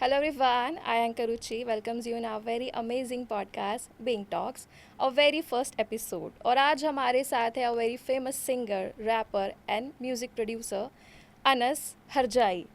Hello everyone, I am Karuchi welcomes you in our very amazing podcast Being Talks, our very first episode. और आज हमारे साथ है a very famous singer, rapper and music producer Anas हरजाई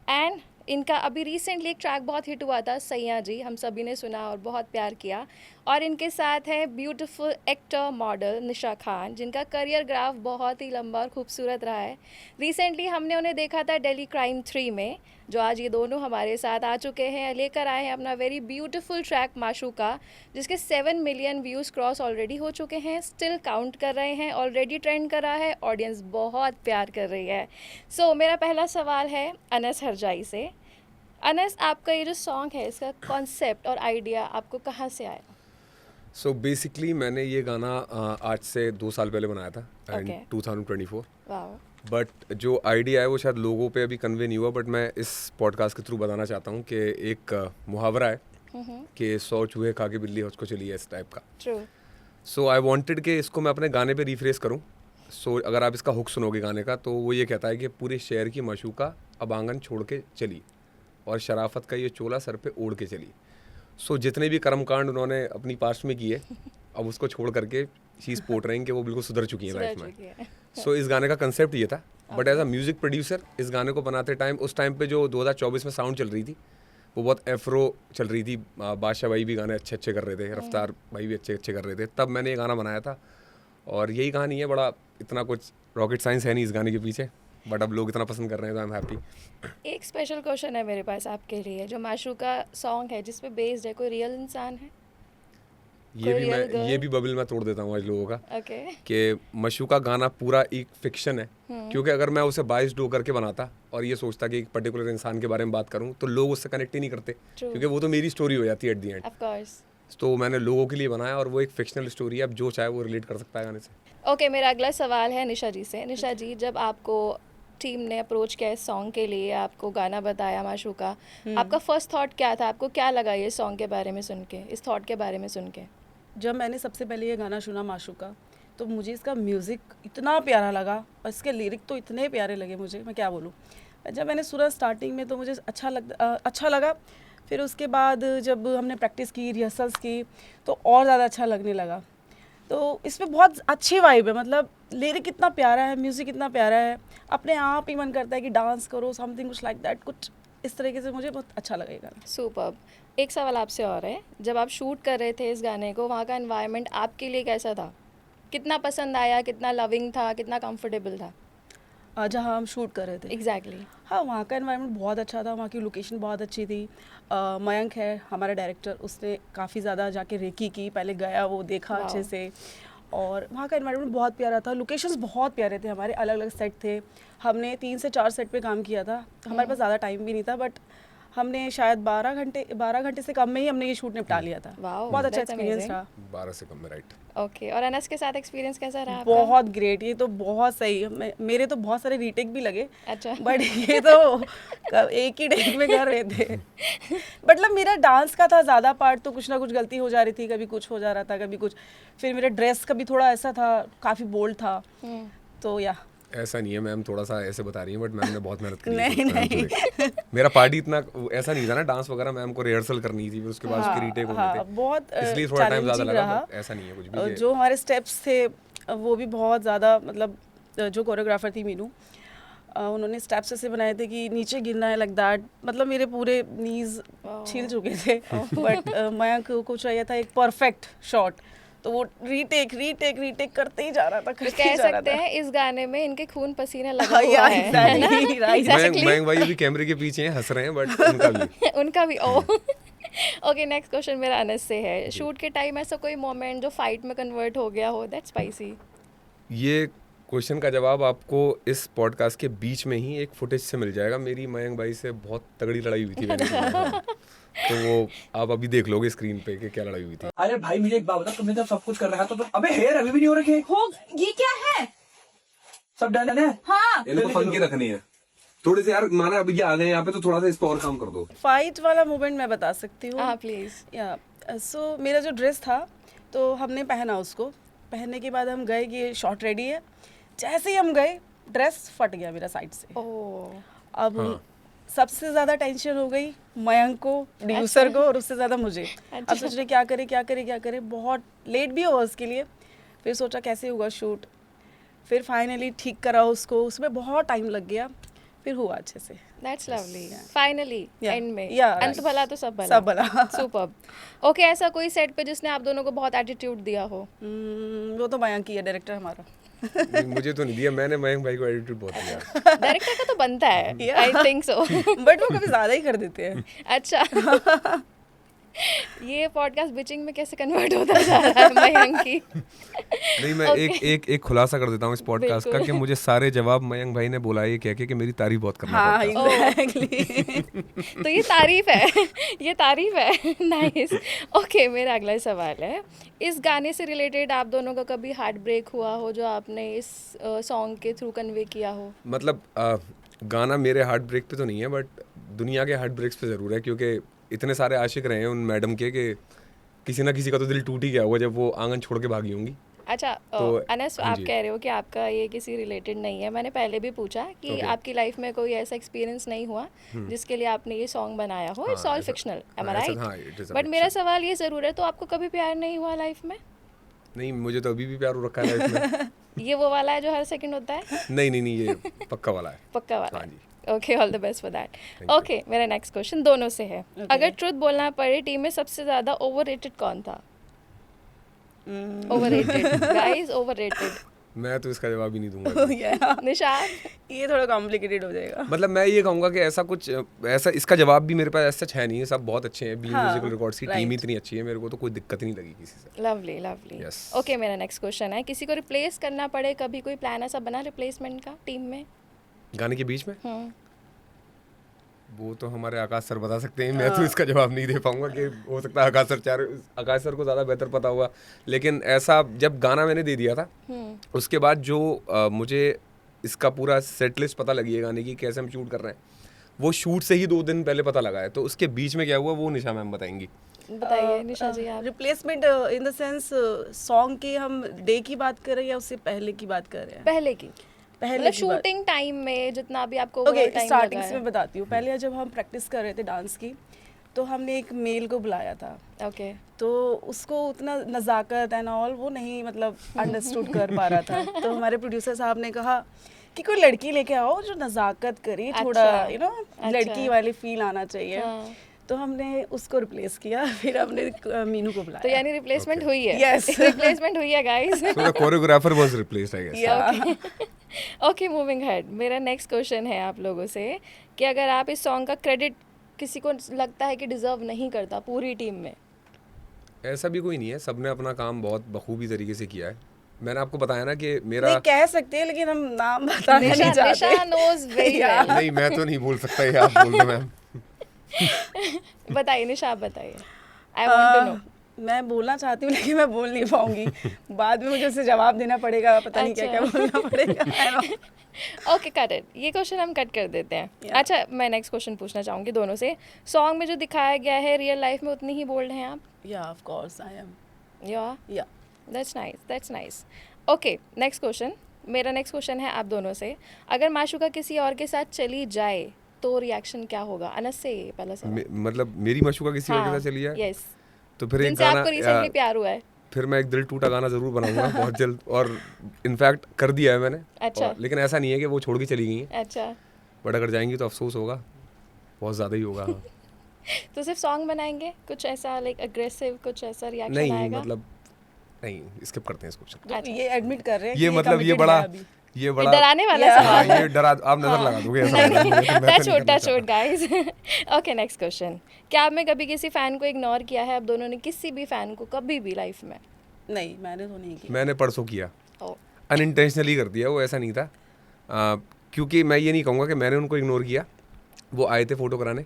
and इनका अभी recently एक track बहुत hit हुआ था सैया जी, हम सभी ने सुना और बहुत प्यार किया। और इनके साथ है ब्यूटीफुल एक्टर मॉडल निशा खान, जिनका करियर ग्राफ बहुत ही लंबा और खूबसूरत रहा है। रिसेंटली हमने उन्हें देखा था दिल्ली क्राइम 3 में, जो आज ये दोनों हमारे साथ आ चुके हैं, लेकर आए हैं अपना वेरी ब्यूटीफुल ट्रैक माशूका, जिसके 7 मिलियन व्यूज़ क्रॉस ऑलरेडी हो चुके हैं, स्टिल काउंट कर रहे हैं, ऑलरेडी ट्रेंड कर रहा है, ऑडियंस बहुत प्यार कर रही है। सो मेरा पहला सवाल है अनस हरजाई से। अनस, आपका ये जो सॉन्ग है, इसका कॉन्सेप्ट और आइडिया आपको कहाँ से आया? सो बेसिकली मैंने ये गाना आज से 2 साल पहले बनाया था इन Okay. 2024। वाओ, बट जो आइडिया है वो शायद लोगों पे अभी कन्वे नहीं हुआ, बट मैं इस पॉडकास्ट के थ्रू बताना चाहता हूँ कि एक मुहावरा है कि 100 चूहे खा के बिल्ली उसको चली है, इस टाइप का। ट्रू। सो आई वांटेड कि इसको मैं अपने गाने पे रिफ्रेश करूँ। सो अगर आप इसका हुक सुनोगे गाने का, तो वो ये कहता है कि पूरे शहर की माशूका अब आंगन छोड़ के चली और शराफत का ये चोला सर पे ओढ़ के चली। सो जितने भी कर्मकांड उन्होंने अपनी पास्ट में किए, अब उसको छोड़ करके चीज़ पोट रहे हैं कि वो बिल्कुल सुधर चुकी है लाइफ में। सो इस गाने का कंसेप्ट ये था। But as a music producer इस गाने को बनाते टाइम, उस टाइम पे जो 2024 में साउंड चल रही थी, वो बहुत एफ्रो चल रही थी। बादशाह भाई भी गाने अच्छे अच्छे कर रहे थे, रफ्तार भाई भी अच्छे अच्छे कर रहे थे, तब मैंने ये गाना बनाया था। और यही कहानी है, बड़ा इतना कुछ रॉकेट साइंस है नहीं इस गाने के पीछे, बट अब लोग इतना पसंद कर रहे हैं तो आई एम हैप्पी। एक स्पेशल क्वेश्चन है मेरे पास आपके लिए। जो माशूका सॉन्ग है जिस पे बेस्ड है, कोई रियल इंसान है? ये कोई भी real मैं girl? ये भी बबल मैं तोड़ देता हूँ आज लोगों का ओके। कि माशूका गाना पूरा एक फिक्शन है। क्योंकि अगर मैं उसे बाइस्ड होकर के बनाता और ये सोचता कि एक पर्टिकुलर इंसान के बारे में बात करूँ, तो लोग उससे कनेक्ट ही नहीं करते, क्योंकि वो तो मेरी स्टोरी हो जाती है at the and. Of course. तो मैंने लोगों के लिए बनाया और वो एक फिक्शनल स्टोरी है, अब जो चाहे वो रिलेट कर सकता है गाने से। ओके, मेरा अगला सवाल है निशा जी से। निशा जी, जब आपको टीम ने अप्रोच किया इस सॉन्ग के लिए, आपको गाना बताया माशूका, आपका फर्स्ट थॉट क्या था? आपको क्या लगा ये सॉन्ग के बारे में सुन के, इस थॉट के बारे में सुन के? जब मैंने सबसे पहले ये गाना सुना माशूका, तो मुझे इसका म्यूज़िक इतना प्यारा लगा और इसके लिरिक तो इतने प्यारे लगे मुझे, मैं क्या बोलूँ। जब मैंने सुना स्टार्टिंग में तो मुझे अच्छा लगा। फिर उसके बाद जब हमने प्रैक्टिस की, रिहर्सल्स की, तो और ज़्यादा अच्छा लगने लगा। तो इसमें बहुत अच्छी वाइब है, मतलब लिरिक इतना प्यारा है, म्यूज़िक इतना प्यारा है, अपने आप ही मन करता है कि डांस करो, समथिंग कुछ लाइक दैट, कुछ इस तरीके से मुझे बहुत अच्छा लगा ये गाना। सुपर्ब। एक सवाल आपसे और है, जब आप शूट कर रहे थे इस गाने को, वहाँ का एनवायरनमेंट आपके लिए कैसा था? कितना पसंद आया, कितना लविंग था, कितना कंफर्टेबल था? जहाँ हम शूट कर रहे थे, एग्जैक्टली। हाँ, वहाँ का एनवायरनमेंट बहुत अच्छा था, वहाँ की लोकेशन बहुत अच्छी थी। मयंक है हमारा डायरेक्टर, उसने काफ़ी ज़्यादा जाके रेकी की, पहले गया, वो देखा अच्छे से। और वहाँ का एनवायरनमेंट बहुत प्यारा था, लोकेशंस बहुत प्यारे थे, हमारे अलग अलग सेट थे। हमने 3 से 4 सेट पे काम किया था, हमारे पास ज़्यादा टाइम भी नहीं था, बट हमने शायद 12 घंटे से कम में ही हमने ये शूट निपटा लिया था। Wow, बहुत अच्छा that's एक्सपीरियंस amazing. रहा। 12 से कम में, राइट। ओके, और अनस के साथ एक्सपीरियंस कैसा रहा आपका? बहुत ग्रेट, ये तो बहुत सही। मेरे तो बहुत सारे रीटेक भी लगे, अच्छा। बट ये तो एक ही टेक में कर रहे थे। मतलब मेरा डांस का था ज़्यादा पार्ट, तो कुछ ना कुछ गलती हो जा रही थी, कभी कुछ हो जा रहा था, कभी कुछ। फिर मेरा ड्रेस का भी थोड़ा ऐसा था, काफ़ी बोल्ड था, तो या ऐसा नहीं है मैम, थोड़ा सा ऐसे बता रही है, बट मैम ने बहुत मेहनत करी है नहीं, इस गाने नहीं। को लेके। मेरा पार्टी इतना ऐसा नहीं था ना, डांस वगैरह मैम को रिहर्सल करनी थी, फिर उसके बाद उसकी रीटेक होने थे, बहुत इसलिए थोड़ा टाइम ज़्यादा चैलेंजिंग लगा। रहा। but ऐसा नहीं है कुछ भी जो हमारे स्टेप्स थे वो भी बहुत ज़्यादा, मतलब जो कोरियोग्राफर थी मीनू, उन्होंने स्टेप्स ऐसे बनाए थे कि नीचे गिरना है लाइक दैट, मतलब मेरे पूरे नीज छिल चुके थे। बट मयंक को चाहिए था एक परफेक्ट शॉट, तो वो रीटेक करते ही जा रहा था, तो करते कह ही जा रहा सकते था। हैं इस गाने में इनके खून पसीना लगा हाँ, हुआ या है, है ना? exactly, right. मयंक भाई भी कैमरे के पीछे हैं, हंस रहे हैं, बट उनका भी। उनका भी। ओ ओके, नेक्स्ट क्वेश्चन मेरा अनस से है। शूट के टाइम ऐसा कोई मोमेंट जो फाइट में कन्वर्ट हो गया हो, दैट स्पाइसी? ये क्वेश्चन का जवाब आपको इस पॉडकास्ट के बीच में ही एक फुटेज से मिल जाएगा। मेरी मयंक भाई से बहुत तगड़ी लड़ाई हुई थी मैंने सुना। तो वो आप अभी देख लोगे स्क्रीन पे कि क्या लड़ाई हुई थी। अरे भाई मुझे एक बात बता, तुमने जब सब कुछ कर रखा तो तुम, अबे हेयर अभी भी नहीं हो रखे? हो, ये क्या है? सब डन है। हाँ, इनको फन की रखनी है थोड़े से यार। माना अभी ये आ गए यहाँ पे, तो थोड़ा सा इस पर और काम कर दो। फाइट वाला मोमेंट मैं बता सकती हूँ। हाँ प्लीज़। या सो मेरा जो ड्रेस था, तो हमने पहना, उसको पहनने के बाद हम गए कि ये शॉट रेडी है। जैसे ही हम गए, ड्रेस फट गया मेरा साइड से। ओह। अब सबसे ज़्यादा टेंशन हो गई मयंक को, प्रोड्यूसर को, और उससे ज़्यादा मुझे। अब सोच रहे क्या करे क्या करे क्या करे, बहुत लेट भी हुआ उसके लिए। फिर सोचा कैसे होगा शूट, फिर फाइनली ठीक करा उसको, उसमें बहुत टाइम लग गया, फिर हुआ अच्छे से। That's lovely, finally Yeah. And में Yeah, अंत right. भला तो सब भला। सब भला। सुपर्ब। ओके, ऐसा कोई सेट पे जिसने आप दोनों को बहुत एटीट्यूड दिया हो? वो तो मयंक ही है, डायरेक्टर हमारा। नहीं, मुझे तो नहीं दिया, मैंने मयंक भाई को एटीट्यूड बहुत दिया। डायरेक्टर का तो बनता है, Yeah. I think so. But वो कभी ज़्यादा ही कर देते हैं। अच्छा। ये पॉडकास्ट बिचिंग में कैसे कन्वर्ट होता जा रहा है मयंक की? नहीं, मैं एक खुलासा कर देता हूँ इस पॉडकास्ट का बिल्कुल। कि मुझे सारे जवाब मयंक भाई ने बोला ये कह के कि मेरी तारीफ बहुत करना हाँ पड़ता है। एग्जैक्टली। तो ये तारीफ है, ये तारीफ है। नाइस। ओके, मेरा अगला सवाल है, इस गाने से रिलेटेड आप दोनों का कभी हार्ट ब्रेक हुआ हो जो आपने इस सॉन्ग के थ्रू कन्वे किया हो? मतलब गाना मेरे हार्ट ब्रेक पे तो नहीं है, बट दुनिया के हार्ट ब्रेक्स पे ज़रूर है, क्योंकि इतने सारे आशिक रहे हैं उन मैडम के कि किसी ना किसी का तो दिल टूट ही गया होगा जब वो आंगन छोड़ के भागी होंगी। अच्छा, तो अनस, हाँ आप जी। कह रहे हो कि आपका ये किसी रिलेटेड नहीं है। मैंने पहले भी पूछा कि Okay. आपकी लाइफ में कोई ऐसा एक्सपीरियंस नहीं हुआ जिसके लिए आपने ये सॉन्ग बनाया हो। इट्स हाँ, ऑल ऐसा- फिक्शनल, एम आई हाँ, ऐसा- राइट? हाँ, it is a बट मेरा fiction। सवाल ये ज़रूर है, तो आपको कभी प्यार नहीं हुआ लाइफ में? नहीं, मुझे तो अभी भी प्यार हो रखा है लाइफ में। ये वो वाला है जो हर सेकंड होता है? नहीं नहीं नहीं, ये पक्का वाला है। पक्का वाला हाँ है। जी। Okay, all the best for that. Thank you. Okay, मेरा नेक्स्ट क्वेश्चन दोनों से है। अगर ट्रुथ बोलना पड़े, टीम में सबसे ज़्यादा ओवररेटेड कौन था? Overrated guys, overrated. मैं तो इसका जवाब ही नहीं दूंगा अभी। Yeah. निशाद? ये थोड़ा कॉम्प्लिकेटेड हो जाएगा। मतलब मैं ये कहूँगा कि ऐसा कुछ ऐसा इसका जवाब भी मेरे पास ऐसा है नहीं, सब बहुत अच्छे हैं। बी हाँ, म्यूजिकल रिकॉर्ड्स की टीम ही right. इतनी अच्छी है, मेरे को तो कोई दिक्कत ही नहीं लगी किसी से। Lovely lovely. Yes. ओके, मेरा नेक्स्ट क्वेश्चन है, किसी को रिप्लेस करना पड़े, कभी कोई प्लान ऐसा बना रिप्लेसमेंट का टीम में? गाने के बीच में हम्म, वो तो हमारे आकाश सर बता सकते हैं, मैं तो इसका जवाब नहीं दे पाऊंगा कि हो सकता है आकाश सर को ज़्यादा बेहतर पता होगा। लेकिन ऐसा जब गाना मैंने दे दिया था उसके बाद जो मुझे इसका पूरा सेट लिस्ट पता लगी है गाने की, कैसे हम शूट कर रहे हैं, वो शूट से ही 2 दिन पहले पता लगा है। तो उसके बीच में क्या हुआ वो निशा मैम बताएंगी। बताइए निशा जी आप। Replacement in the sense song के हम डे की बात कर रहे हैं या उससे पहले की बात कर रहे हैं? पहले की, पहले मतलब की बात। शूटिंग टाइम में जितना भी आपको ओके, टाइम स्टार्टिंग लगा से मैं है। बताती हूँ। पहले जब हम प्रैक्टिस कर रहे थे डांस की, तो हमने एक मेल को बुलाया था, ओके, तो उसको उतना नज़ाकत एंड ऑल वो नहीं मतलब अंडरस्टूड कर पा रहा था। तो हमारे प्रोड्यूसर साहब ने कहा कि कोई लड़की लेके आओ जो नज़ाकत करे, थोड़ा अच्छा, यू नो अच्छा। लड़की वाली फील आना चाहिए। हाँ। तो हमने उसको रिप्लेस किया, फिर हमने मीनू को तो बुलाया। यानी रिप्लेसमेंट Okay. हुई है? Yes. रिप्लेसमेंट हुई है guys. So the choreographer was replaced, I guess. Yeah. Okay, moving head, मेरा नेक्स्ट क्वेश्चन है आप लोगों से कि अगर आप इस सॉन्ग का क्रेडिट किसी को लगता है कि डिजर्व नहीं करता पूरी टीम में? ऐसा भी कोई नहीं है, सबने अपना काम बहुत बखूबी तरीके से किया है। मैंने आपको बताया ना कि मेरा नहीं कह सकते हैं, लेकिन हम नाम बताना नहीं निशा चाहते। Knows very Yeah. वेल। नहीं, मैं तो नहीं बोल सकता, ये आप बोल दो मैम। बताइए निशा, आप बताइए, आई वांट टू नो। मैं बोलना चाहती हूँ लेकिन मैं बोल नहीं पाऊंगी। बाद में मुझे उससे जवाब देना पड़ेगा, पता नहीं क्या क्या अच्छा। बोलना पड़ेगा। I know. Okay, cut it, ये क्वेश्चन हम कट कर देते हैं। Yeah. अच्छा, मैं नेक्स्ट क्वेश्चन पूछना चाहूँगी दोनों से, सॉन्ग में जो दिखाया गया है रियल लाइफ में उतनी ही बोल्ड हैं आप? Yeah, of course I am. या Yeah. That's nice, that's nice. Okay, next question, मेरा नेक्स्ट क्वेश्चन है आप दोनों से, अगर माशुका किसी और के साथ चली जाए तो रिएक्शन क्या होगा? अनस से ये पहला सवाल। मतलब मेरी मशूका किसी और के साथ चली जाए यस, तो फिर एक जिनसे गाना आपको रिसेंटली प्यार हुआ है। फिर मैं एक दिल टूटा गाना जरूर बनाऊंगा बहुत जल्द, और इनफैक्ट कर दिया है मैंने। अच्छा। लेकिन ऐसा नहीं है कि वो छोड़ के चली गई हैं, अच्छा, बट अगर जाएंगी तो अफसोस होगा, बहुत ज़्यादा ही होगा। हाँ। तो सिर्फ सॉन्ग बनाएंगे, कुछ ऐसा लाइक अग्रेसिव कुछ ऐसा रिएक्शन नहीं आएगा? मतलब नहीं, स्किप करते हैं इस क्वेश्चन। तो अच्छा। ये एडमिट कर रहे हैं ये कि मतलब ये committed बड़ा है अभी। ये बड़ा डराने वाला Yeah. सवाल हाँ, है। ये डरा, आप नजर लगा दोगे ऐसा लग रहा है मुझे, तो मैं तो नहीं करना टच चाहता। गाइस। ओके, नेक्स्ट क्वेश्चन, क्या आपने कभी किसी फैन को इग्नोर किया है? आप दोनों ने किसी भी फैन को कभी भी लाइफ में? नहीं, मैंने तो नहीं किया। मैंने परसों किया, ओ, अनइंटेंशनली कर दिया, वो ऐसा नहीं था। क्योंकि मैं ये नहीं कहूँगा कि मैंने उनको इग्नोर किया, वो आए थे फ़ोटो कराने,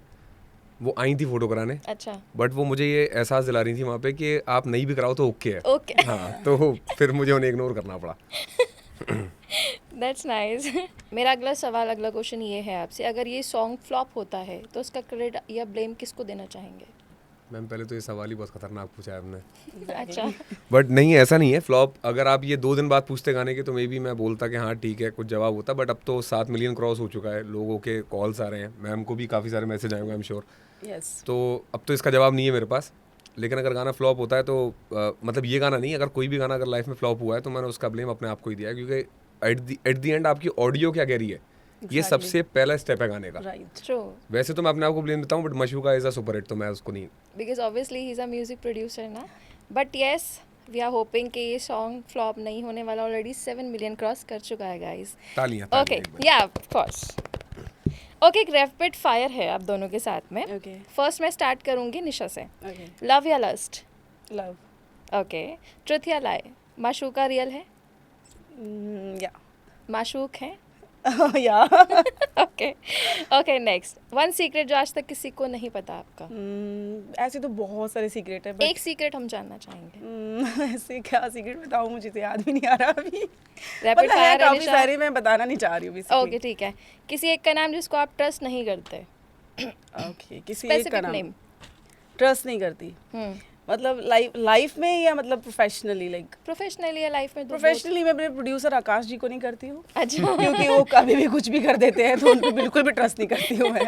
वो आई थी फ़ोटो कराने, अच्छा, बट वो मुझे ये एहसास दिला रही थी वहाँ पे कि आप नहीं भी कराओ तो ओके है। ओके, हाँ, तो फिर मुझे उन्हें इग्नोर करना पड़ा। That's nice. मेरा अगला सवाल, अगला क्वेश्चन ये है आपसे, अगर ये सॉन्ग फ्लॉप होता है तो उसका क्रेडिट या ब्लेम किसको देना चाहेंगे? मैम पहले तो ये सवाल ही बहुत खतरनाक पूछा है आपने। अच्छा, बट नहीं, ऐसा नहीं है फ्लॉप। अगर आप ये 2 दिन बाद पूछते गाने के तो मे बी मैं बोलता कि हाँ ठीक है, कुछ जवाब होता। बट अब तो 7 मिलियन क्रॉस हो चुका है, लोगों के कॉल्स आ रहे हैं, मैम को भी काफ़ी सारे मैसेज आएंगे आई एम श्योर। यस। तो अब तो इसका जवाब नहीं है मेरे पास। लेकिन अगर गाना फ्लॉप होता है तो मतलब ये गाना नहीं, अगर कोई भी गाना अगर लाइफ में फ्लॉप हुआ है तो मैंने उसका ब्लेम अपने आप को ही दिया है, क्योंकि एट द एंड आपकी ऑडियो क्या कह रही है, ये Exactly. सबसे पहला स्टेप है गाने का। राइट। ट्रू, वैसे तो मैं अपने आप को ब्लेम देता हूँ, but Mashooka is a super hit, तो मैं उसको नहीं। Because obviously he is a music producer ना। But yes, we are hoping कि ये सॉन्ग फ्लॉप नहीं होने वाला। ऑलरेडी 7 मिलियन क्रॉस कर चुका है गाइस। तालियां ओके, या ऑफ कोर्स। ओके, एक रैपिड फायर है आप दोनों के साथ में। ओके। फर्स्ट मैं स्टार्ट करूंगी निशा से। ओके। लव या लस्ट? लव। ओके, ट्रुथ या लाई? माशूका रियल है? या। माशूक है? या। Okay okay, next. One secret जो आज तक किसी को नहीं पता आपका। ऐसे तो बहुत सारे सीक्रेट है, एक सीक्रेट हम जानना चाहेंगे। ऐसे क्या सीक्रेट बताऊँ, मुझे तो याद भी नहीं आ रहा अभी। रैपिड मतलब है फायर है काफी निशा। सारे, मैं बताना नहीं चाह रही हूँ basically। ओके ठीक है, किसी एक का नाम जिसको आप ट्रस्ट नहीं करते। ओके, किसी एक का स्पेसिफिक नाम नेम। ट्रस्ट नहीं करती, मतलब लाइफ में या मतलब प्रोफेशनली? लाइक प्रोफेशनली या लाइफ में? प्रोफेशनली मैं अपने प्रोड्यूसर आकाश जी को नहीं करती हूँ, अच्छा, क्योंकि वो कभी भी कुछ भी कर देते हैं, तो उन पे बिल्कुल भी ट्रस्ट नहीं करती हूँ मैं।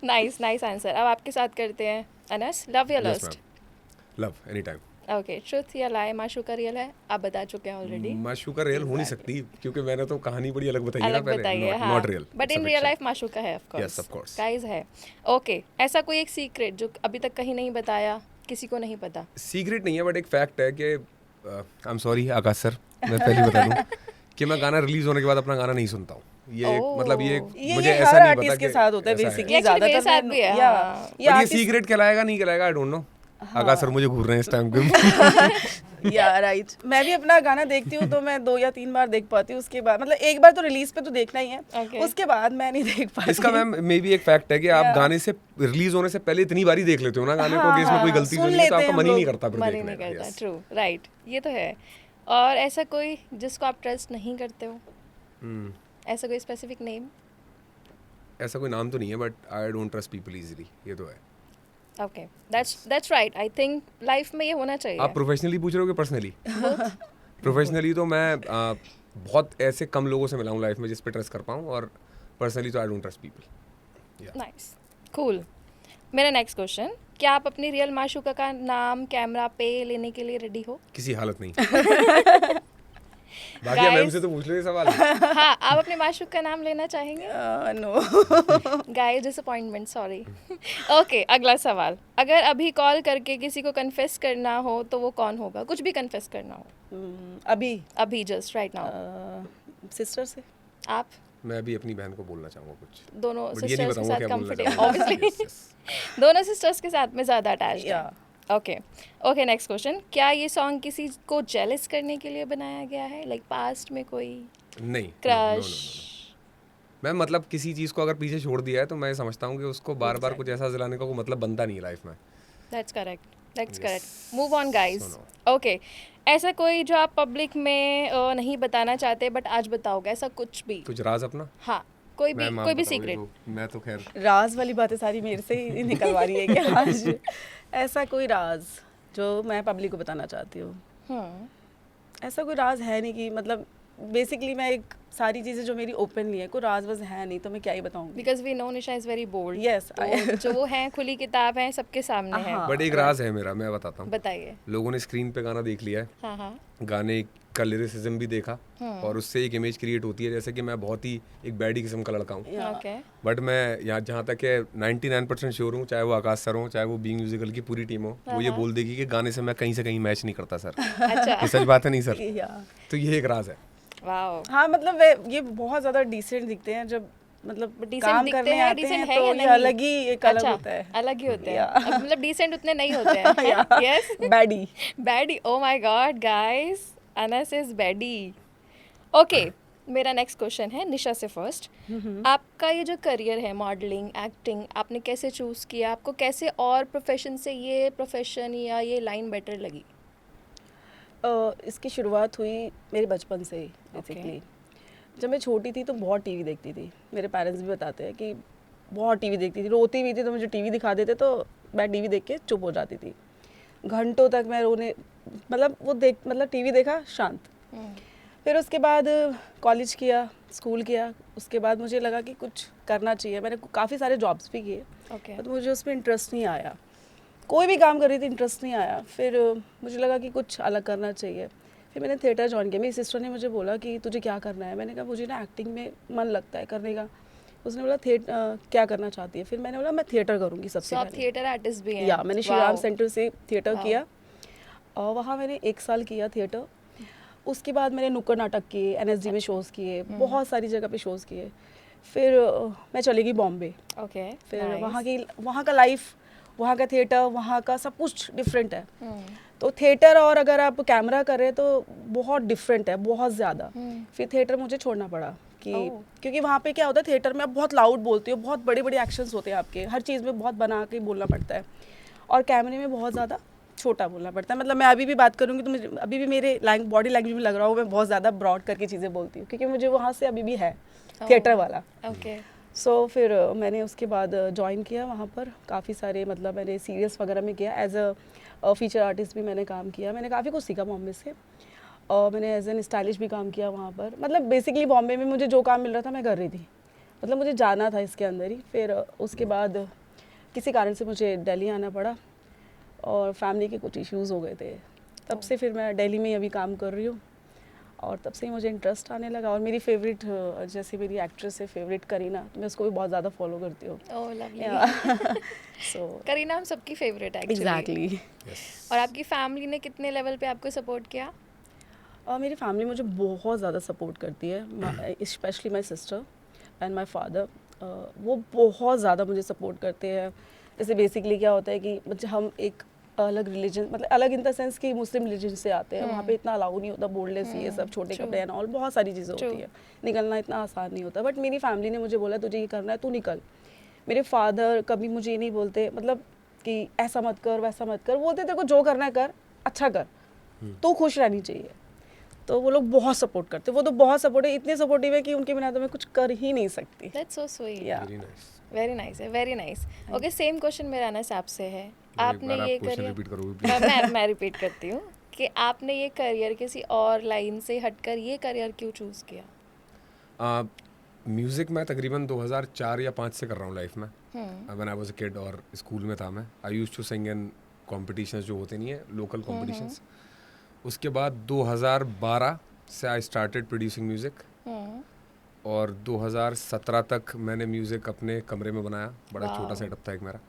Nice nice answer. अब आपके साथ करते हैं अनस। लव या lust? Love any time. Okay, truth या लाई? माशूका रियल है? आप बता चुके हैं ऑलरेडी। माशूका रियल हो नहीं सकती, क्योंकि मैंने तो कहानी बड़ी अलग बताई है ना अलग पहले। बताइए, हाँ। Not real, but in real life Mashooka है of Yes, of course. course. Guys है। ओके, ऐसा कोई एक सीक्रेट जो अभी तक कहीं नहीं बताया, किसी को नहीं पता? सीक्रेट नहीं है, बट एक फैक्ट है कि I am sorry Akash sir, मैं पहले ही बता दूं कि मैं गाना रिलीज होने के बाद अपना गाना नहीं सुनता हूँ। ये ओह। मतलब ये ये मुझे ये ऐसा हर नहीं पता आर्टिस्ट कि के साथ होता है ऐसा बेसिकली, Actually मेरे ज्यादातर साथ भी है, या हाँ। ये बट ये आर्टिस्ट सीक्रेट कहलाएगा नहीं कहलाएगा, I don't know. Akash sir मुझे घूर रहे हैं इस टाइम। या राइट। मैं भी अपना गाना देखती हूँ तो मैं 2 या 3 बार देख पाती हूँ, उसके बाद मतलब एक बार तो रिलीज पे तो देखना ही है, Okay. उसके बाद मैं नहीं देख पाती। इसका मैम मे भी एक फैक्ट है कि आप Yeah. गाने से रिलीज होने से पहले इतनी बारी देख लेते हो ना गाने को हाँ, कि इसमें कोई हाँ, गलती तो सुन नहीं है, तो लेते आपका हैं मन ही हम नहीं लोग, करता फिर मन ही देखने नहीं का। करता। Yes. ट्रू, राइट, ये तो है। और ऐसा कोई जिसको आप ट्रस्ट नहीं करते हो? हम्म, ऐसा कोई स्पेसिफिक नेम? ऐसा कोई नाम तो नहीं है, but I don't trust people easily, ये तो है। Okay, that's right. I think life में ये होना चाहिए। आप प्रोफेशनली पूछ रहे हो कि पर्सनली? प्रोफेशनली तो मैं बहुत ऐसे कम लोगों से मिला हूँ लाइफ में जिस पे ट्रस्ट कर पाऊँ, और पर्सनली तो I don't trust people. Nice, cool. मेरा नेक्स्ट क्वेश्चन, क्या आप अपनी रियल माशूका का नाम कैमरा पे लेने के लिए रेडी हो? किसी हालत नहीं। बाकी आप मैम Guys. से तो पूछ लो ये सवाल। हाँ, आप अपने माशूक का नाम लेना चाहेंगे? No. Guys, disappointment, sorry. Okay, अगला सवाल। अगर अभी कॉल करके किसी को कन्फेस करना हो तो वो कौन होगा? कुछ भी कन्फेस करना हो अभी जस्ट राइट नाउ। सिस्टर से। आप मैं भी अपनी बहन को बोलना चाहूँगा कुछ, दोनों बट ये नहीं सिस्टर्स के बताऊंगा साथ क्या बोलना कंफर्टेबल, चाहूँगा। Obviously Yes, yes. दोनों सिस्टर्स के साथ में ज़्यादा अटैच्ड या है। Okay okay, next question. क्या ये सॉन्ग किसी को जेलस करने के लिए बनाया गया है? लाइक पास्ट में कोई नहीं, क्रश? मैम मतलब किसी चीज़ को अगर पीछे छोड़ दिया है तो मैं समझता हूँ कि उसको बार बार कुछ ऐसा दिलाने का कोई मतलब बनता नहीं है लाइफ में। That's correct, that's Yes. Correct. Move on guys. So, okay, ऐसा कोई जो आप पब्लिक में नहीं बताना चाहते बट आज बताओगे, ऐसा कुछ भी? कुछ राज अपना? हाँ, कोई भी मैम, आप कोई भी बताओ, ये सीक्रेट। तो मैं तो खैर राज वाली बातें सारी मेरे से ही निकलवा रही है क्या आज? ऐसा कोई राज जो मैं पब्लिक को बताना चाहती हूँ, ऐसा कोई राज है नहीं कि मतलब बेसिकली मैं एक सारी चीज़ें जो मेरी ओपनली है, कोई राज वाज है नहीं, तो मैं क्या ही बताऊंगी। Because we know Nisha is very bold. Yes, जो वो है, खुली किताब है, सबके सामने है। हाँ। बट एक राज है मेरा, मैं बताता हूँ। बताइए। लोगों ने स्क्रीन पे गाना देख लिया है, हाँ हाँ। गाने का लिरिसिज्म भी देखा, और उससे एक इमेज क्रिएट होती है जैसे कि मैं बहुत ही एक बैडी किस्म का लड़का हूँ। ओके। बट मैं यहाँ जहाँ तक है 99% श्योर हूँ, चाहे वो आकाश सर हो, चाहे वो बीइंग म्यूजिकल की पूरी टीम हो, वो ये बोल देगी कि गाने से मैं कहीं से कहीं मैच नहीं करता सर। अच्छा। ये सच बात है नहीं सर? या तो ये एक राज है। वाओ। हाँ, मतलब ये बहुत ज़्यादा डिसेंट दिखते हैं जब मतलब Decent काम दिखते करने हैं, आते decent हैं, है तो या ये नहीं? अलग ही एक अलग अच्छा, होता है। अलग ही होते हैं। Yeah. अब मतलब डिसेंट उतने नहीं होते हैं। Yes, baddie. Baddie. Oh my God guys, Anas is baddie. Okay, मेरा नेक्स्ट क्वेश्चन है निशा से फर्स्ट। आपका ये जो करियर है, मॉडलिंग, एक्टिंग, आपने कैसे चूज़ किया? आपको कैसे और प्रोफेशन से ये प्रोफेशन या ये लाइन बेटर लगी? इसकी शुरुआत हुई मेरे बचपन से ही बेसिकली। जब मैं छोटी थी तो बहुत टीवी देखती थी, मेरे पेरेंट्स भी बताते हैं कि बहुत टीवी देखती थी, रोती भी थी तो मुझे टीवी दिखा देते तो मैं टीवी देख के चुप हो जाती थी, घंटों तक मैं रोने, मतलब टीवी देखा शांत। फिर उसके बाद कॉलेज किया, स्कूल किया, उसके बाद मुझे लगा कि कुछ करना चाहिए। मैंने काफ़ी सारे जॉब्स भी किए, तो मुझे उसमें इंटरेस्ट नहीं आया, कोई भी काम कर रही थी इंटरेस्ट नहीं आया। फिर मुझे लगा कि कुछ अलग करना चाहिए। फिर मैंने थिएटर ज्वाइन किया। मेरी सिस्टर ने मुझे बोला कि तुझे क्या करना है, मैंने कहा मुझे ना एक्टिंग में मन लगता है करने का। उसने बोला क्या करना चाहती है, फिर मैंने बोला मैं थिएटर करूँगी सबसे आप पहले। थिएटर आर्टिस्ट भी हैं? या मैंने श्री राम सेंटर से थिएटर Wow. किया और वहाँ मैंने 1 साल किया थिएटर। उसके बाद मैंने नुक्कड़ नाटक किए, एनएसडी में शोज़ किए, बहुत सारी जगह पे शोज़ किए। फिर मैं चली गई बॉम्बे। ओके, फिर नाइस। वहाँ का लाइफ, वहाँ का थिएटर, वहाँ का सब कुछ डिफरेंट है। तो थिएटर और अगर आप कैमरा करें तो बहुत डिफरेंट है, बहुत ज़्यादा। फिर थिएटर मुझे छोड़ना पड़ा कि क्योंकि वहाँ पे क्या होता है, थिएटर में आप बहुत लाउड बोलते हो, बहुत बड़े बड़े एक्शंस होते हैं आपके, हर चीज़ में बहुत बना के बोलना पड़ता है, और कैमरे में बहुत ज़्यादा छोटा बोलना पड़ता है। मतलब मैं अभी भी बात करूँगी तो मुझे अभी भी मेरे बॉडी लैंग्वेज में लग रहा हूँ मैं बहुत ज़्यादा ब्रॉड करके चीज़ें बोलती हूँ, क्योंकि मुझे वहाँ से अभी भी है थिएटर वाला। ओके, सो फिर मैंने उसके बाद ज्वाइन किया वहाँ पर। काफ़ी सारे मतलब मैंने सीरियल्स वगैरह में किया, एज अ फीचर आर्टिस्ट भी मैंने काम किया। मैंने काफ़ी कुछ सीखा बॉम्बे से, और मैंने एज एन स्टाइलिश भी काम किया वहाँ पर। मतलब बेसिकली बॉम्बे में मुझे जो काम मिल रहा था मैं कर रही थी, मतलब मुझे जाना था इसके अंदर ही। फिर उसके बाद किसी कारण से मुझे दिल्ली आना पड़ा, और फैमिली के कुछ इश्यूज़ हो गए थे। तब से फिर मैं दिल्ली में ही अभी काम कर रही हूँ, और तब से ही मुझे इंटरेस्ट आने लगा। और मेरी फेवरेट, जैसे मेरी एक्ट्रेस है फेवरेट करीना, तो मैं उसको भी बहुत ज़्यादा फॉलो करती हूँ। ओह लवली। सो करीना हम सबकी फेवरेट है एग्जैक्टली। और आपकी फैमिली ने कितने लेवल पे आपको सपोर्ट किया? मेरी फैमिली मुझे बहुत ज़्यादा सपोर्ट करती है, specially my sister and my father. वो बहुत ज़्यादा मुझे सपोर्ट करते हैं। जैसे बेसिकली क्या होता है कि हम एक अलग रिलीजन, मतलब अलग इन द सेंस कि मुस्लिम रिलीजन से आते हैं, वहाँ पे इतना अलाउ नहीं होता बोल्डनेस, ये सब छोटे कपड़े एंड ऑल, बहुत सारी चीज़ें होती है, निकलना इतना आसान नहीं होता। बट मेरी फैमिली ने मुझे बोला तुझे ये करना है तू निकल। मेरे फादर कभी मुझे ये नहीं बोलते मतलब कि ऐसा मत कर वैसा मत कर, बोलते तेरे को जो करना है कर, अच्छा कर, तू खुश रहनी चाहिए। तो वो लोग बहुत सपोर्ट करते, वो तो बहुत सपोर्टिव, इतने सपोर्टिव है कि उनके बिना तो मैं कुछ कर ही नहीं सकती। That's so sweet. या वेरी नाइस। वेरी नाइस है, very nice. Okay, same question मेरा ना आपसे है। आपने ये करियर, रिपीट करोगे मैं रिपीट करती हूँ कि आपने ये करियर किसी और लाइन से हटकर ये करियर क्यों चूज किया? म्यूज़िक मैं तकरीबन 2004 या 5 से कर रहा हूँ लाइफ में। When I was a kid और स्कूल में था मैं, I used to sing in competitions जो होते नहीं है, लोकल कॉम्पिटिशन्स। उसके बाद 2012 से आई स्टार्टेड प्रोड्यूसिंग म्यूज़िक, और 2017 तक मैंने म्यूज़िक अपने कमरे में बनाया, बड़ा छोटा सेटअप था एक मेरा।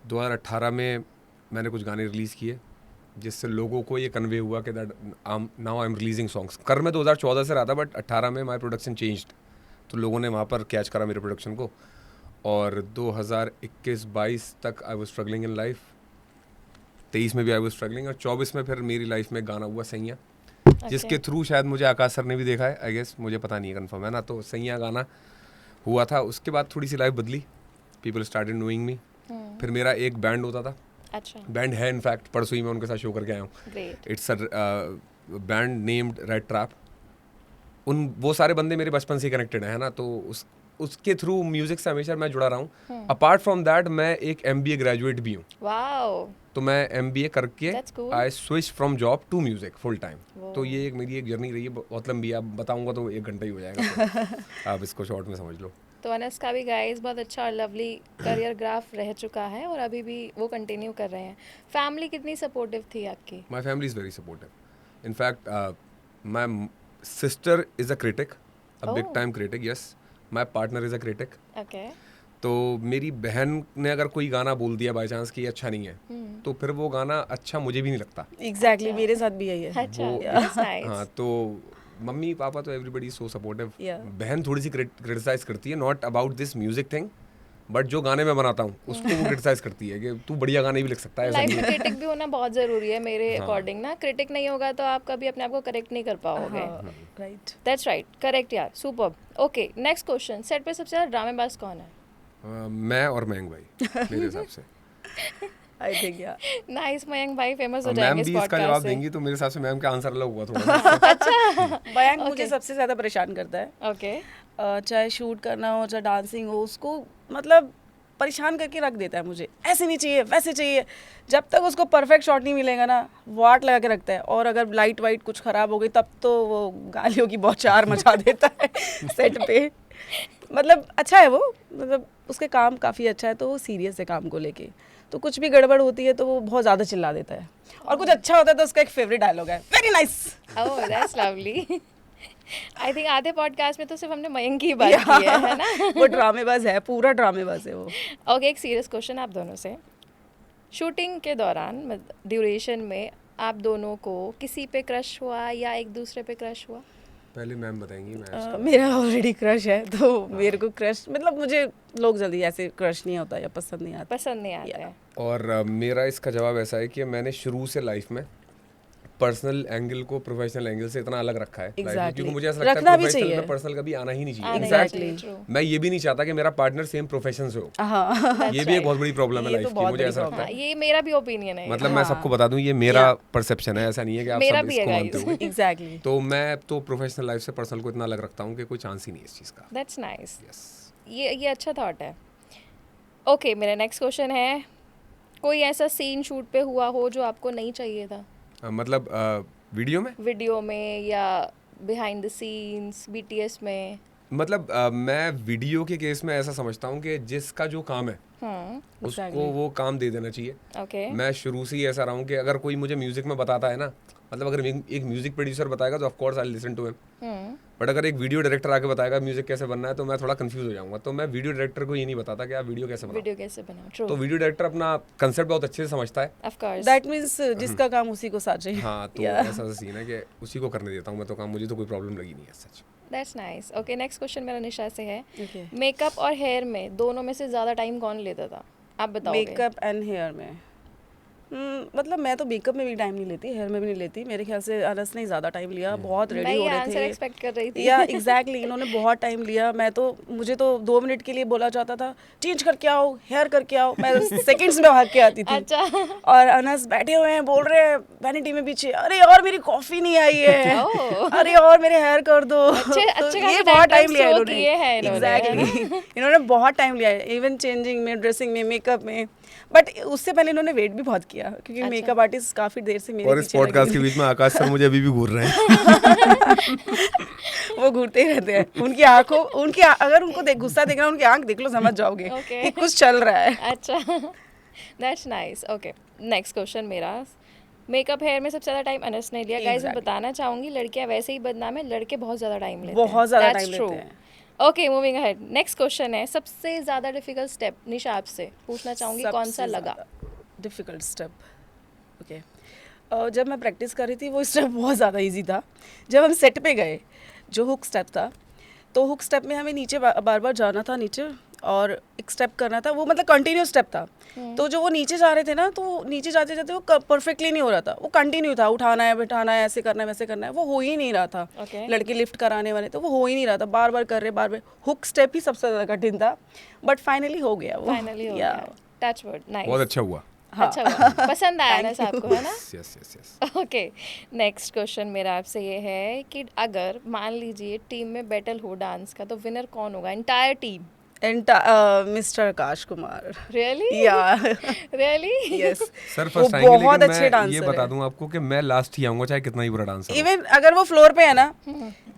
2018 में मैंने कुछ गाने रिलीज़ किए, जिससे लोगों को ये कन्वे हुआ कि that now I am releasing songs. कर मैं 2014 से रहा था, बट 18 में माई प्रोडक्शन चेंज्ड, तो लोगों ने वहाँ पर कैच करा मेरे प्रोडक्शन को। और 2021-22 तक I was struggling in life, 23 में भी आई वाज स्ट्रगलिंग, और 24 में फिर मेरी लाइफ में गाना हुआ सैया, जिसके थ्रू शायद मुझे आकाश सर ने भी देखा है, आई गेस, मुझे पता नहीं है कंफर्म है ना। तो सैया गाना हुआ था, उसके बाद थोड़ी सी लाइफ बदली, पीपल स्टार्टेड नोइंग मी। फिर मेरा एक बैंड होता था, अच्छा, बैंड है इनफैक्ट, परसों ही मैं उनके साथ शो करके आया हूँ। Great. It's a band named red trap. वो सारे बंदे मेरे बचपन से कनेक्टेड है ना, तो उसके थ्रू म्यूजिक से हमेशा मैं जुड़ा रहा हूँ। अपार्ट फ्रॉम दैट मैं एक MBA ग्रेजुएट भी हूँ, वाओ, तो मैं MBA करके That's cool. I switch from job to music full time. तो ये एक मेरी एक जर्नी रही है, बहुत लंबी है, अब बताऊंगा तो 1 घंटा ही हो जाएगा, तो आप इसको शॉर्ट में समझ लो। तो अनस का भी गाइस बहुत अच्छा और लवली करियर ग्राफ रह चुका है, और अभी भी वो कंटिन्यू कर रहे हैं। फैमिली कितनी सपोर्टिव थी आपकी? My family is very supportive. In fact my sister is a critic, a big time critic, yes. My partner is a critic. Okay, तो मेरी बहन ने अगर कोई गाना बोल दिया बाई चांस कि ये अच्छा नहीं है, तो फिर वो गाना अच्छा मुझे भी नहीं लगता। एग्जैक्टली, मेरे साथ भी यही है। अच्छा, that's nice. हाँ, तो मम्मी पापा तो एवरीबडी सो सपोर्टिव। Yeah. बहन थोड़ी सी क्रिटिसाइज करती है, not about this music thing, but जो गाने मैं बनाता हूँ उसको वो क्रिटिसाइज करती है कि तू बढ़िया गाने भी लिख सकता है, ऐसा लाइफ नहीं में है। क्रिटिक भी होना बहुत ज़रूरी है मेरे अकॉर्डिंग ना। क्रिटिक नहीं होगा तो आप कभी अपने आप को करेक्ट नहीं कर पाओगे। राइट। दैट्स राइट, करेक्ट यार, superb. Okay, next question. Set पे सबसे ज़्यादा ड्रामेबाज कौन है? मैं और मयंक भाई मेरे हिसाब से। आई थिंक या नाइस, मयंक भाई फेमस हो मैम जाएंगे भी इस इसका जवाब पॉडकास्ट से। देंगी, तो मेरे हिसाब से मैम का आंसर अलग हुआ थोड़ा। मयंक मुझे सबसे ज़्यादा परेशान करता है। ओके, चाहे शूट करना हो चाहे डांसिंग हो, उसको मतलब परेशान करके रख देता है मुझे, ऐसे नहीं चाहिए वैसे चाहिए। जब तक उसको परफेक्ट शॉट नहीं मिलेगा ना, वाट लगा के रखता है। और अगर लाइट वाइट कुछ ख़राब हो गई तब तो वो गालियों की बौछार मचा देता है सेट पे। मतलब अच्छा है वो, मतलब उसके काम काफ़ी अच्छा है, तो वो सीरियस है काम को लेके। तो कुछ भी गड़बड़ होती है तो वो बहुत ज़्यादा चिल्ला देता है, और कुछ अच्छा होता है तो उसका एक फेवरेट डायलॉग है, very nice. Oh that's lovely. I think आधे पॉडकास्ट में तो सिर्फ हमने मयंक की बात की है ना? वो ड्रामेबाज है, पूरा ड्रामेबाज है वो। ओके, एक सीरियस क्वेश्चन आप दोनों से। शूटिंग के दौरान ड्यूरेशन में आप दोनों को किसी पे क्रश हुआ या एक दूसरे पे क्रश हुआ? पहले मैम बताएंगी। मैं मेरा ऑलरेडी क्रश है, तो मेरे को क्रश मतलब मुझे लोग जल्दी ऐसे क्रश नहीं होता या पसंद नहीं आता। पसंद नहीं आता है। और मेरा इसका जवाब ऐसा है कि मैंने शुरू से लाइफ में पर्सनल एंगल को प्रोफेशनल एंगल से इतना अलग रखा है life में, Exactly. क्योंकि मुझे ऐसा लगता रखना है भी प्रोफेशनल चाहिए। में पर्सनल कभी आना ही नहीं चाहिए। आना ही Exactly. चाहिए, true. मैं ये भी नहीं चाहता कि मेरा पार्टनर सेम प्रोफेशन से हो। हाँ, ये भी एक बहुत बड़ी प्रॉब्लम है ये तो लाइफ की, बहुत मुझे बड़ी ऐसा लगता हाँ, है। ये मेरा भी ओपिनियन है। मतलब मैं सबको बता दूं, ये मेरा परसेप्शन है, ऐसा नहीं है कि आप मेरा सब भी है, इसको guys. मानते हो। एग्जैक्टली। तो मैं तो प्रोफेशनल लाइफ से पर्सनल को इतना अलग रखता हूँ कि कोई चांस ही नहीं है इस चीज़ का। That's nice. यस। ये अच्छा थॉट है। ओके, मेरा नेक्स्ट क्वेश्चन है, कोई ऐसा सीन शूट पे हुआ हो जो आपको नहीं चाहिए था? मतलब वीडियो में, वीडियो में या बिहाइंड द सीन्स, बीटीएस में? मतलब मैं वीडियो के केस में ऐसा समझता हूँ कि जिसका जो काम है उसको वो काम दे देना चाहिए। ओके। मैं शुरू से ही ऐसा रहा हूँ कि अगर कोई मुझे म्यूजिक में बताता है ना, मतलब अगर एक म्यूजिक प्रोड्यूसर बताएगा तो of course I listen to him, but अगर एक वीडियो डायरेक्टर आके बताएगा म्यूजिक कैसे बनना है तो मैं थोड़ा कंफ्यूज हो जाऊंगा। तो मैं वीडियो डायरेक्टर को ये नहीं बताता कि आप वीडियो कैसे बनाओ। वीडियो कैसे बनाओ? ट्रू। तो वीडियो डायरेक्टर अपना कंसेप्ट बहुत अच्छे से समझता है। Of course. दैट मींस जिसका काम उसी को साझे। हाँ, तो ऐसा सीन है कि उसी को करने देता हूँ मैं तो काम, मुझे तो कोई प्रॉब्लम लगी नहीं है सच। That's nice. Okay, next question मेरा निशा से है। Okay. मेकअप और हेयर में दोनों में से ज़्यादा टाइम कौन लेता था, आप बताओगे? मेकअप एंड हेयर में मतलब मैं तो मेकअप में भी टाइम नहीं लेती, हेयर में भी नहीं लेती। मेरे ख्याल से अनस ने ज़्यादा टाइम लिया, बहुत मैं रेडी ये हो रहे आंसर थे। एक्सपेक्ट कर रही थी। या एग्जैक्टली इन्होंने बहुत टाइम लिया। मुझे तो 2 मिनट के लिए बोला जाता था चेंज करके आओ, हेयर करके आओ, मैं सेकंड्स में भाग के आती थी। अच्छा। और अनस बैठे हुए हैं, बोल रहे हैं वैनिटी में पीछे, अरे और मेरी कॉफी नहीं आई है, अरे और मेरे हेयर कर दो। अच्छे तो खासे ये बहुत टाइम time लिया throw किए हैं इन्होंने, एग्जैक्टली इन्होंने बहुत टाइम लिया है, इवन चेंजिंग में, ड्रेसिंग में, मेकअप में। बट उससे पहले इन्होंने वेट भी बहुत किया, क्योंकि मेकअप आर्टिस्ट काफी देर से मेरे और इस पीछे लगे पॉडकास्ट के हुए बीच में आकाश सर मुझे अभी भी घूर रहे हैं। वो घूरते ही रहते हैं। उनकी आंखों, अगर उनको गुस्सा देखना, उनकी आंख देख लो, समझ जाओगे Okay. कि कुछ चल रहा है। अच्छा, that's nice. Okay, next question मेरा, मेकअप हेयर में सबसे ज़्यादा टाइम अनस ने लिया। गाइस मैं Exactly. बताना चाहूँगी, लड़कियाँ वैसे ही बदनाम है, लड़के बहुत ज़्यादा टाइम लेते हैं। बहुत ज़्यादा That's टाइम लेते true. हैं। Okay, moving ahead. Next question है, सबसे ज़्यादा डिफिकल्ट स्टेप निशा आपसे पूछना चाहूँगी, कौन सा लगा? Difficult step? ओके, जब मैं प्रैक्टिस कर रही थी वो स्टेप बहुत ज़्यादा इजी था। जब हम सेट पे गए, जो हुक स्टेप था, तो हुक स्टेप में हमें नीचे बार बार जाना था नीचे, और एक स्टेप करना था, वो मतलब कंटिन्यूस स्टेप था। तो जो वो नीचे जा रहे थे ना, तो नीचे जाते जाते वो परफेक्टली नहीं हो रहा था, वो कंटिन्यू था, उठाना है, बैठाना है, ऐसे करना है, वैसे करना है, वो हो ही नहीं रहा था। Okay. लड़के लिफ्ट कराने वाले, तो वो हो ही नहीं रहा था, बार बार कर रहे, बार बार। हुक स्टेप ही सबसे ज़्यादा कठिन था, बट फाइनली हो गया वो। फाइनली हो गया। Touch wood, nice. बहुत अच्छा हुआ। अच्छा हुआ, पसंद आया ना आपको, है ना? Yes yes yes. Okay, next question मेरा आपसे ये है कि अगर मान लीजिए टीम में बैटल हो डांस का, तो विनर कौन होगा? Entire team? Mister Akash Kumar. Really? या रियली? यस, सर वो फर्स्ट आएंगे, बहुत लेकिन अच्छे मैं ये डांसर बता है। दूं आपको कि मैं लास्ट ही आऊंगा चाहे कितना ही बुरा डांसर हो। इवन अगर वो फ्लोर पे है ना,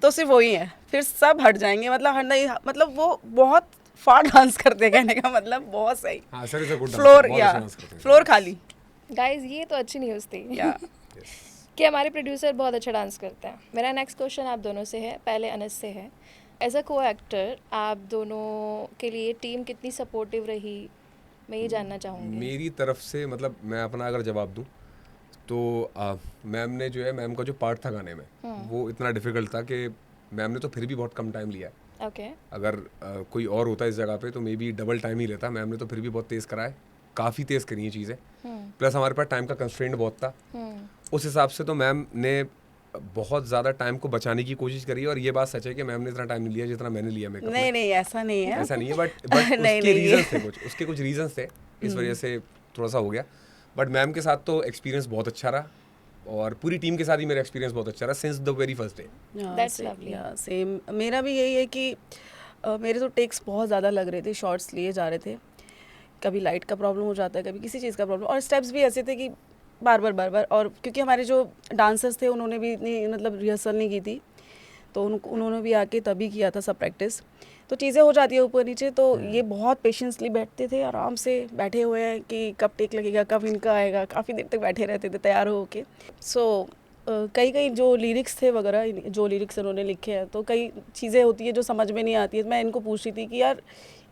तो सिर्फ वही है, फिर सब हट जाएंगे। मतलब हटना ही, मतलब वो बहुत फाड़ डांस करते हैं, कहने का मतलब बहुत सही। हाँ sir, is a good floor, बहुत या अच्छा डांस करते हैं। फ्लोर खाली। गाइस ये तो अच्छी न्यूज़ थी या कि हमारे प्रोड्यूसर बहुत अच्छा डांस करते हैं। मेरा नेक्स्ट क्वेश्चन आप दोनों से है, पहले अनस से है। एज अ को एक्टर आप दोनों के लिए टीम कितनी सपोर्टिव रही, मैं ये जानना चाहूँगी। मेरी तरफ से मतलब मैं अपना अगर जवाब दूं तो मैम ने जो है, मैम का जो पार्ट था गाने में वो इतना डिफिकल्ट था कि मैम ने तो फिर भी बहुत कम टाइम लिया है। ओके। अगर कोई और होता इस जगह पे तो मे बी डबल टाइम ही लेता। मैम ने तो फिर भी बहुत तेज़ करा है, काफ़ी तेज़ करी है चीज़ें। प्लस हमारे पास टाइम का कंस्ट्रेंट बहुत था, उस हिसाब से तो मैम ने बहुत ज़्यादा टाइम को बचाने की कोशिश करी है। और ये बात सच है कि मैम ने इतना टाइम नहीं लिया जितना मैंने लिया मेकअप में। नहीं ऐसा नहीं है, ऐसा नहीं है, बट नहीं, उसके नहीं। रीजंस थे, उसके कुछ रीजंस थे, इस वजह से थोड़ा सा हो गया। बट मैम के साथ तो एक्सपीरियंस बहुत अच्छा रहा, और पूरी टीम के साथ ही मेरा एक्सपीरियंस बहुत अच्छा रहा since the very first day. That's lovely. Same मेरा भी यही है कि मेरे तो टेक्स बहुत ज़्यादा लग रहे थे, शॉट्स लिए जा रहे थे, कभी लाइट का प्रॉब्लम हो जाता है, कभी किसी चीज़ का प्रॉब्लम, और स्टेप्स भी ऐसे थे कि बार बार, और क्योंकि हमारे जो डांसर्स थे उन्होंने भी इतनी मतलब रिहर्सल नहीं की थी, तो उन्होंने भी आके तभी किया था सब प्रैक्टिस, तो चीज़ें हो जाती है ऊपर नीचे। तो ये बहुत पेशेंसली बैठते थे, आराम से बैठे हुए हैं कि कब टेक लगेगा, कब इनका आएगा, काफ़ी देर तक बैठे रहते थे तैयार हो के। सो कई कई जो लिरिक्स थे वगैरह, जो लिरिक्स उन्होंने लिखे हैं, तो कई चीज़ें होती है जो समझ में नहीं आती है। मैं इनको पूछ रही थी कि यार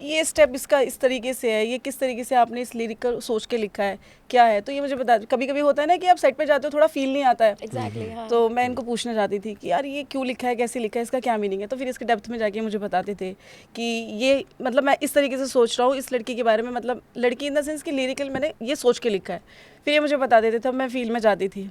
ये स्टेप इसका इस तरीके से है, ये किस तरीके से आपने इस लिरिक का सोच के लिखा है, क्या है, तो ये मुझे बता। कभी कभी होता है ना कि आप सेट पे जाते हो, थोड़ा फील नहीं आता है, एग्जैक्टली हाँ. तो मैं इनको पूछना चाहती थी कि यार ये क्यों लिखा है, कैसे लिखा है, इसका क्या मीनिंग है। तो फिर इसके डेप्थ में जाके मुझे बताते थे कि ये मतलब मैं इस तरीके से सोच रहा हूँ इस लड़की के बारे में, मतलब लड़की इन द सेंस कि लिरिकल मैंने ये सोच के लिखा है। फिर ये मुझे बताते थे, तब मैं फील में जाती थी।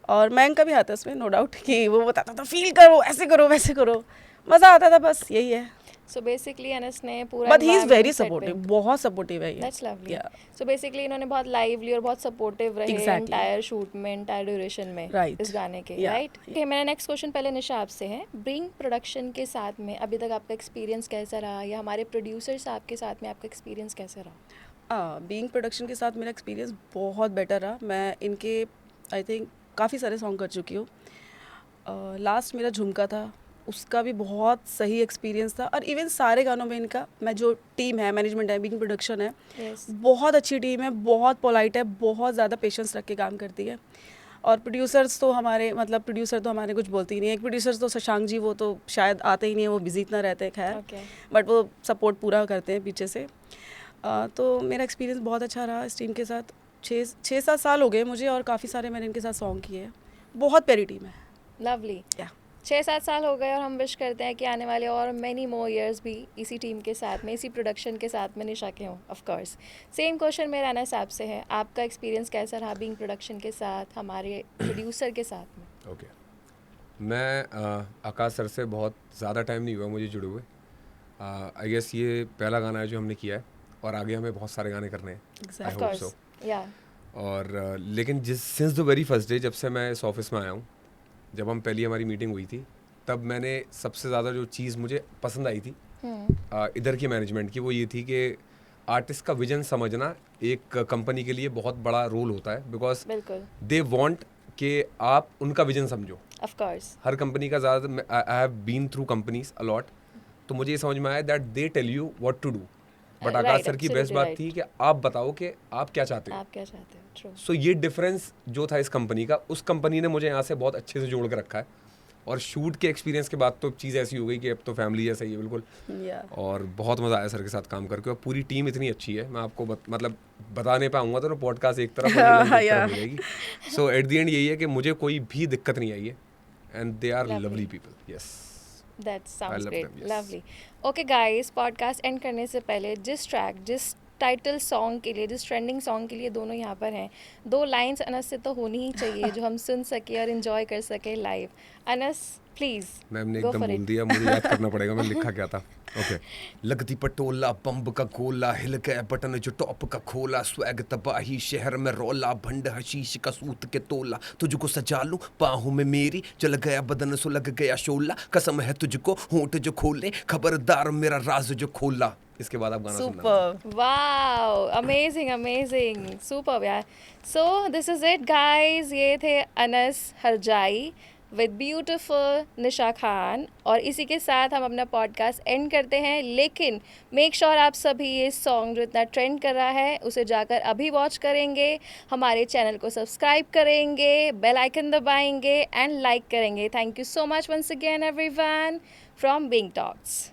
और मैंग का भी आता है उसमें, नो डाउट, कि वो बताता था फील करो, ऐसे करो, वैसे करो, मज़ा आता था, बस यही है। सो बेसिकली अनस ने पूरा but he is very environment set supportive, पे- बहुत सपोर्टिव है ये। That's lovely. Yeah. So basically इन्होंने बहुत लाइवली और बहुत सपोर्टिव रहे Exactly. एंटायर शूट में, एंटायर ड्यूरेशन में, Right. इस गाने के, Yeah. राइट? ओके, मेरा नेक्स्ट क्वेश्चन पहले निशा आपसे है। ब्रिंग प्रोडक्शन के साथ में अभी तक आपका एक्सपीरियंस कैसा रहा, या हमारे प्रोड्यूसर्स आपके साथ में आपका एक्सपीरियंस कैसा रहा? बीइंग प्रोडक्शन के साथ मेरा एक्सपीरियंस बहुत बेटर रहा। मैं इनके आई थिंक काफ़ी सारे सॉन्ग कर चुकी हूँ। लास्ट मेरा झुमका था, उसका भी बहुत सही एक्सपीरियंस था। और इवन सारे गानों में इनका, मैं जो टीम है, मैनेजमेंट है, बीइंग प्रोडक्शन है, Yes. बहुत अच्छी टीम है, बहुत पोलाइट है, बहुत ज़्यादा पेशेंस रख के काम करती है। और प्रोड्यूसर्स तो हमारे, मतलब प्रोड्यूसर तो हमारे कुछ बोलते ही नहीं है। एक प्रोड्यूसर तो शशांक जी, वो तो शायद आते ही नहीं है, वो बिजी इतना रहते हैं, खैर, Okay. बट वो सपोर्ट पूरा करते हैं पीछे से। तो मेरा एक्सपीरियंस बहुत अच्छा रहा इस टीम के साथ। 6-7 साल हो गए मुझे, और काफ़ी सारे मैंने इनके साथ सॉन्ग किए हैं। बहुत प्यारी टीम है। लवली। या 6-7 साल हो गए और हम विश करते हैं कि आने वाले और मैनी मोर ईयर्स भी इसी टीम के साथ में, इसी प्रोडक्शन के साथ में निशा के हों, ऑफ कोर्स। सेम क्वेश्चन मेरा अनस आपसे है, आपका एक्सपीरियंस कैसा रहा बीइंग प्रोडक्शन के साथ, हमारे प्रोड्यूसर के साथ में? ओके मैं आकाश सर से बहुत ज़्यादा टाइम नहीं हुआ मुझे जुड़े हुए। आई गेस ये पहला गाना है जो हमने किया है, और आगे हमें बहुत सारे गाने करने हैं, आई ऑफ होप कोर्स, सो। या और लेकिन since the very first day, जब से मैं इस ऑफिस में आया हूँ, जब हम पहली हमारी मीटिंग हुई थी, तब मैंने सबसे ज़्यादा जो चीज़ मुझे पसंद आई थी इधर की मैनेजमेंट की, वो ये थी कि आर्टिस्ट का विजन समझना एक कंपनी के लिए बहुत बड़ा रोल होता है, बिकॉज बिल्कुल, दे वांट कि आप उनका विजन समझो। ऑफ कोर्स, हर कंपनी का ज़्यादा, I have been through companies a lot, तो मुझे ये समझ में आया that they tell you what to do, but Right, Akash sir की बेस्ट absolutely बात right. थी कि आप बताओ कि आप क्या चाहते हो। आप क्या चाहते हो? ट्रू। सो ये डिफरेंस जो था इस कंपनी का, उस कंपनी ने मुझे यहाँ से बहुत अच्छे से जोड़ के रखा है। और शूट के एक्सपीरियंस के बाद तो चीज़ ऐसी हो गई कि अब तो फैमिली जैसा ही है बिल्कुल। या और बहुत मज़ा आया सर के साथ काम करके, और पूरी टीम इतनी अच्छी है, मैं आपको मतलब बता नहीं पाऊंगा, तो पॉडकास्ट एक तरफ और ये एक तरफ हो जाएगी। सो एट द एंड यही है कि मुझे कोई भी दिक्कत नहीं आई है, and they are Lovely. Lovely people. Yes, That sounds love great. them, yes. Lovely. Okay guys, podcast end करने से पहले जिस ट्रैक, जिस टाइटल सॉन्ग के लिए, जिस ट्रेंडिंग सॉन्ग के लिए दोनों यहाँ पर हैं, 2 लाइंस अनस से तो होनी ही चाहिए जो हम सुन सके और इन्जॉय कर सके लाइव। अनस प्लीज मैम ने go एकदम for बोल it. दिया, मुझे याद करना पड़ेगा मैं लिखा क्या था। ओके, लगती पटोला बम्ब का गोला, हिल गया बटन जो टॉप का खोला, स्वैग तबाही शहर में रोला, भंड हशीश का सूत के तोला, तुझको सजा लूं बाहों में मेरी, जल गया बदन सो लग गया शोला, कसम है तुझको होंठ जो खोले, खबरदार मेरा राज जो खोला। इसके बाद आप गाना सुनना। Super. Wow, amazing amazing, superb यार। So this is it guys, ये थे अनस हरजाई विद ब्यूटिफुल निशा खान, और इसी के साथ हम अपना पॉडकास्ट एंड करते हैं। लेकिन मेक श्योर आप सभी ये सॉन्ग जो इतना ट्रेंड कर रहा है उसे जाकर अभी वॉच करेंगे, हमारे चैनल को सब्सक्राइब करेंगे, बेल आइकन दबाएंगे एंड लाइक करेंगे। Thank you so much once again everyone from Bing talks.